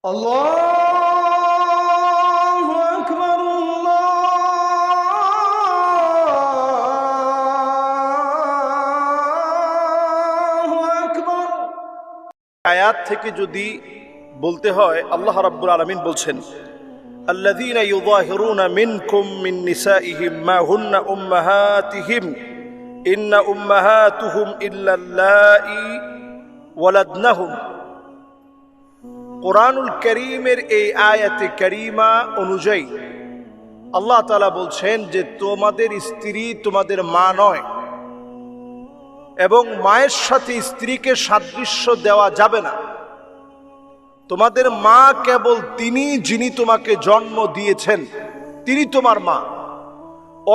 আল্লাহু আকবার, আল্লাহু আকবার। আয়াত থেকে যদি বলতে হয়, আল্লাহ রাব্বুল আলামিন বলছেন, আল্লাযীনা ইউযাহিরুনা মিনকুম মিন নিসাইহিম মা হুন্না উম্মাহাতিহিম ইন্না উম্মাহাতুহুম ইল্লাল্লাহি ওয়ালাদনাহুম। কোরআনুল কারীমের এই আয়াতে কারীমা অনুযায়ী আল্লাহ তাআলা বলছেন যে তোমাদের স্ত্রী তোমাদের মা নয়, এবং মায়ের সাথে স্ত্রীকে সাদৃশ্য দেওয়া যাবে না। তোমাদের মা কেবল তিনি যিনি তোমাকে জন্ম দিয়েছেন, তিনি তোমার মা।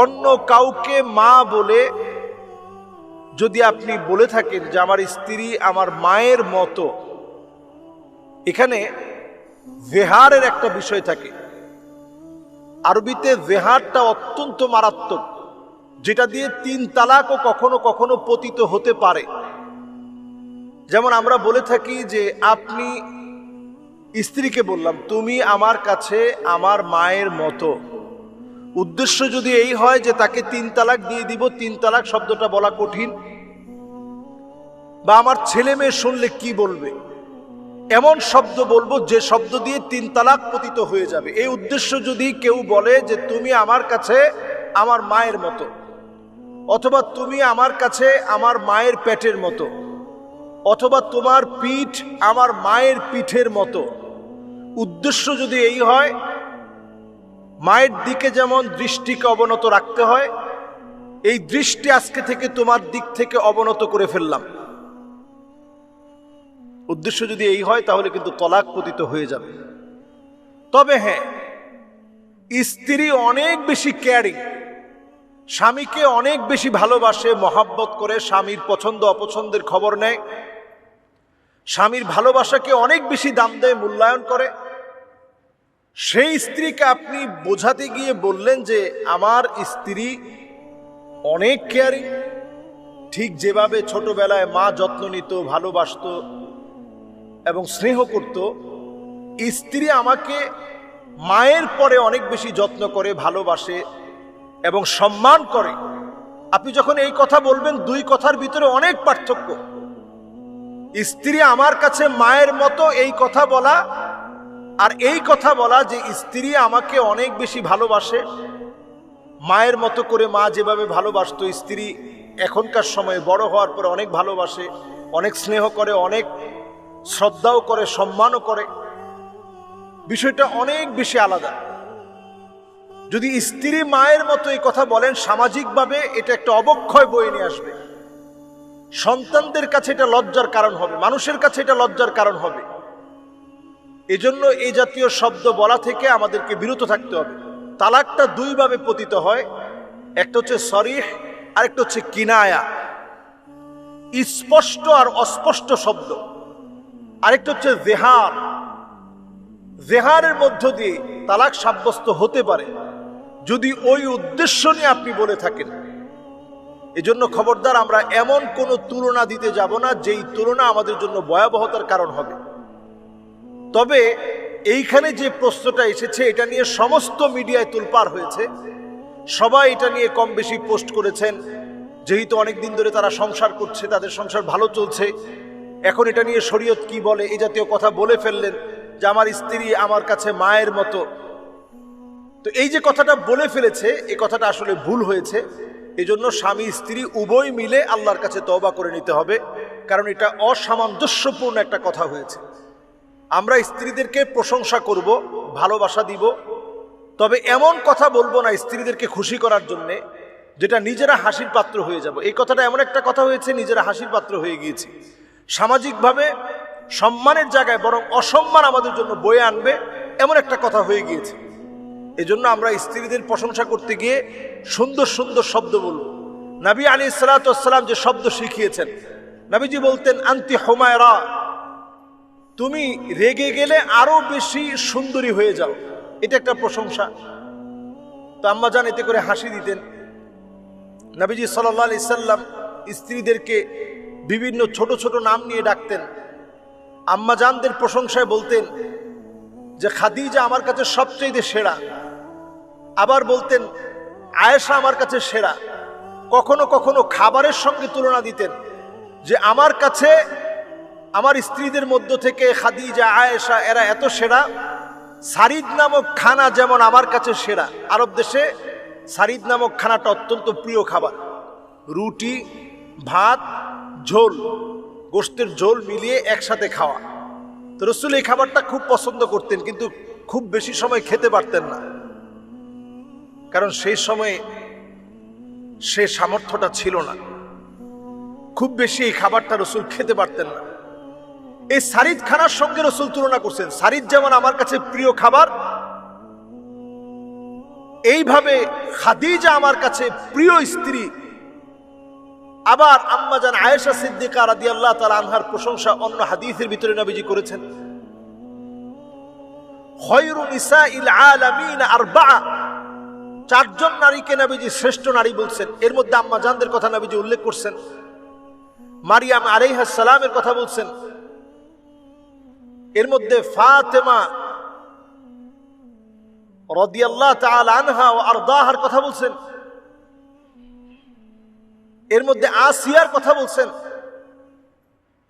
অন্য কাউকে মা বলে যদি আপনি বলে থাকেন যে আমার স্ত্রী আমার মায়ের মতো, এখানে জেহারের একটা বিষয় থাকে। আরবিতে জেহারটা অত্যন্ত মারাত্মক, যেটা দিয়ে 3 তালাকও কখনো কখনো পতিত হতে পারে। যেমন আমরা বলে থাকি যে আপনি স্ত্রীকে বললাম তুমি আমার কাছে আমার মায়ের মতো, উদ্দেশ্য যদি এই হয় যে তাকে 3 তালাক দিয়ে দিব, 3 তালাক শব্দটা বলা কঠিন, বা আমার ছেলে মেয়ে শুনলে কি বলবে, এমন শব্দ বলবো যে শব্দ দিয়ে 3 তালাক পতিত হয়ে যাবে। এই উদ্দেশ্য যদি কেউ বলে যে তুমি আমার কাছে আমার মায়ের মতো, অথবা তুমি আমার কাছে আমার মায়ের পেটের মতো, অথবা তোমার পিঠ আমার মায়ের পিঠের মতো, উদ্দেশ্য যদি এই হয়, মায়ের দিকে যেমন দৃষ্টিকে অবনত রাখতে হয়, এই দৃষ্টি আজকে থেকে তোমার দিক থেকে অবনত করে ফেললাম, উদ্দেশ্য যদি এই হয়, তাহলে কিন্তু তলাক পতিত হয়ে যাবে। তবে হ্যাঁ, স্ত্রী অনেক বেশি কেয়ারিং, স্বামীকে অনেক বেশি ভালোবাসে, মহাব্বত করে, স্বামীর পছন্দ অপছন্দের খবর নেয়, স্বামীর ভালোবাসাকে অনেক বেশি দাম দেয়, মূল্যায়ন করে। সেই স্ত্রীকে আপনি বোঝাতে গিয়ে বললেন যে আমার স্ত্রী অনেক কেয়ারিং, ঠিক যেভাবে ছোটবেলায় মা যত্ন নিত, ভালোবাসত এবং স্নেহ করত, স্ত্রী আমাকে মায়ের পরে অনেক বেশি যত্ন করে, ভালোবাসে এবং সম্মান করে। আপনি যখন এই কথা বলবেন, 2 কথার ভিতরে অনেক পার্থক্য। স্ত্রী আমার কাছে মায়ের মতো এই কথা বলা, আর এই কথা বলা যে স্ত্রী আমাকে অনেক বেশি ভালোবাসে, মায়ের মতো করে মা যেভাবে ভালোবাসতো, স্ত্রী এখনকার সময়ে বড় হওয়ার পরে অনেক ভালোবাসে, অনেক স্নেহ করে, অনেক শ্রদ্ধাও করে, সম্মানও করে। বিষয়টা অনেক বেশি আলাদা। যদি স্ত্রী মায়ের মতো এই কথা বলেন, সামাজিকভাবে এটা একটা অবক্ষয় বয়ে নিয়ে আসবে। সন্তানদের কাছে এটা লজ্জার কারণ হবে, মানুষের কাছে এটা লজ্জার কারণ হবে। এজন্য এই জাতীয় শব্দ বলা থেকে আমাদেরকে বিরত থাকতে হবে। তালাকটা 2 ভাবে পতিত হয়, একটা হচ্ছে সরিহ, আর একটা হচ্ছে কিনায়া, স্পষ্ট আর অস্পষ্ট শব্দ। আরেকটা হচ্ছে জেহার। জেহারের মধ্য দিয়ে তালাক সাব্যস্ত হতে পারে যদি ওই উদ্দেশ্য নিয়ে আপনি বলে থাকেন। এজন্য খবরদার, আমরা এমন কোনো তুলনা দিতে যাব না যেই তুলনা আমাদের জন্য ভয়াবহতার কারণ হবে। তবে এইখানে যে প্রশ্নটা এসেছে, এটা নিয়ে সমস্ত মিডিয়ায় তোলপাড় হয়েছে, সবাই এটা নিয়ে কম বেশি পোস্ট করেছেন। যেহেতু অনেক দিন ধরে তারা সংসার করছে, তাদের সংসার ভালো চলছে, এখন এটা নিয়ে শরীয়ত কি বলে এই জাতীয় কথা বলে ফেললেন যে আমার স্ত্রী আমার কাছে মায়ের মতো। তো এই যে কথাটা বলে ফেলেছে, এই কথাটা আসলে ভুল হয়েছে। এজন্য স্বামী স্ত্রী উভয় মিলে আল্লাহর কাছে তওবা করে নিতে হবে, কারণ এটা অসামঞ্জস্যপূর্ণ একটা কথা হয়েছে। আমরা স্ত্রীদেরকে প্রশংসা করব, ভালোবাসা দিব, তবে এমন কথা বলবো না স্ত্রীদেরকে খুশি করার জন্যে যেটা নিজেরা হাসির পাত্র হয়ে যাব। এই কথাটা এমন একটা কথা হয়েছে, নিজেরা হাসির পাত্র হয়ে গিয়েছি। সামাজিকভাবে সম্মানের জায়গায় বরং অসম্মান আমাদের জন্য বয়ে আনবে, এমন একটা কথা হয়ে গিয়েছে। এজন্য আমরা স্ত্রীদের প্রশংসা করতে গিয়ে সুন্দর সুন্দর শব্দ বলব। নবী আলাইহিস সালাতু ওয়াস সালাম যে শব্দ শিখিয়েছেন, নবীজি বলতেন আনতি হুমায়রা, তুমি রেগে গেলে আরো বেশি সুন্দরী হয়ে যাও, এটা একটা প্রশংসা। তো আম্মা জান এতে করে হাসি দিতেন। নবীজি সাল্লাল্লাহু আলাইহি সাল্লাম স্ত্রীদেরকে বিভিন্ন ছোট ছোট নাম নিয়ে ডাকতেন। আম্মা জানদের প্রশংসায় বলতেন যে খাদিজা আমার কাছে সবচেয়ে সেরা, আবার বলতেন আয়েশা আমার কাছে সেরা। কখনো কখনো খাবারের সঙ্গে তুলনা দিতেন যে আমার কাছে আমার স্ত্রীদের মধ্য থেকে খাদিজা আয়েশা এরা এত সেরা, সারিদ নামক খানা যেমন আমার কাছে সেরা। আরব দেশে সারিদ নামক খানাটা অত্যন্ত প্রিয় খাবার, রুটি ভাত ঝোল, গোশতের ঝোল মিলিয়ে একসাথে খাওয়া। তো রাসূল এই খাবারটা খুব পছন্দ করতেন, কিন্তু খুব বেশি সময় খেতে পারতেন না, কারণ সেই সময়ে সে সামর্থ্যটা ছিল না, খুব বেশি এই খাবারটা রাসূল খেতে পারতেন না। এই সারিদ খানার সঙ্গে রাসূল তুলনা করছেন, সারিদ যেমন আমার কাছে প্রিয় খাবার, এইভাবে খাদিজা আমার কাছে প্রিয় স্ত্রী। আবার আম্মাজান আয়েশা সিদ্দিকা রাদিয়াল্লাহু তাআলা আনহার প্রশংসা অন্য হাদিসের ভিতরে নবীজি করেছেন, খায়রু নিসাইল আলামিন আরবা'a, চারজন নারীকে নবীজি শ্রেষ্ঠ নারী বলছেন। এর মধ্যে আম্মাজানদের কথা নবীজি উল্লেখ করছেন, মারিয়াম আলাইহিস সালামের কথা বলছেন, এর মধ্যে ফাতেমা রাদিয়াল্লাহু তাআলা আনহা ও আরদাহার কথা বলছেন, এর মধ্যে আসিয়ার কথা বলছেন।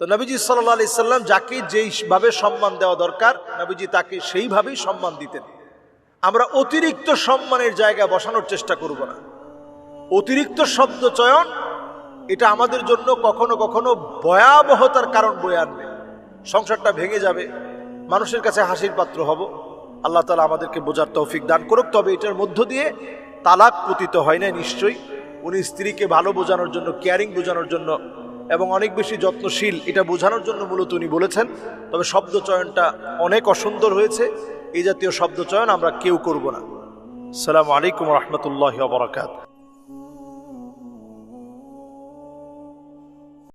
তো নবীজি সাল্লাল্লাহু আলাইহি সাল্লাম যাকে যেইভাবে সম্মান দেওয়া দরকার নবীজি তাকে সেইভাবেই সম্মান দিতেন। আমরা অতিরিক্ত সম্মানের জায়গায় বসানোর চেষ্টা করব না। অতিরিক্ত শব্দ চয়ন এটা আমাদের জন্য কখনো কখনো ভয়াবহতার কারণ বয়ে আনবে, সংসারটা ভেঙে যাবে, মানুষের কাছে হাসির পাত্র হব। আল্লাহ তাআলা আমাদেরকে বোঝার তৌফিক দান করুক। তবে এটার মধ্য দিয়ে তালাক পতিত হয় না নিশ্চয়ই। উনি স্ত্রীকে ভালো বোঝানোর জন্য, কেয়ারিং বোঝানোর জন্য এবং অনেক বেশি যত্নশীল এটা বোঝানোর জন্য মূলত উনি বলেছেন। তবে শব্দ চয়নটা অনেক অসুন্দর হয়েছে, এই জাতীয় শব্দ চয়ন আমরা কেউ করব না। আসসালামু আলাইকুম ওয়া রাহমাতুল্লাহি ওয়া বারাকাতুহু।